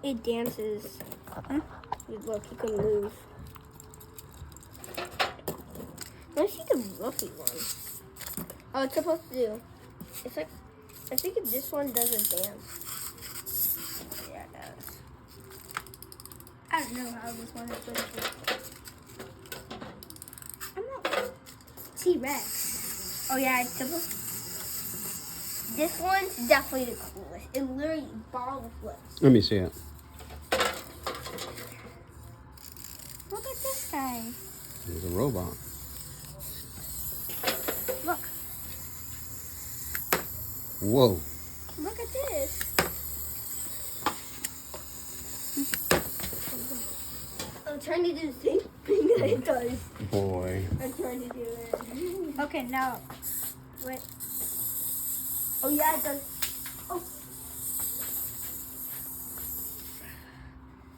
It dances. Look, you can move. Let's see the roughy one. Oh, it's supposed to do. It's like, I think if this one doesn't dance. Yeah, it does. I don't know how this one is supposed to. I'm not T-Rex. Oh yeah, it's supposed to. This one's definitely the coolest. It literally ball flips. Let me see it. Look at this guy. It's a robot. Look. Whoa. Look at this. I'm trying to do the same thing that it does. Boy. I'm trying to do it. Okay, now. Wait. Oh, yeah, it does. Oh.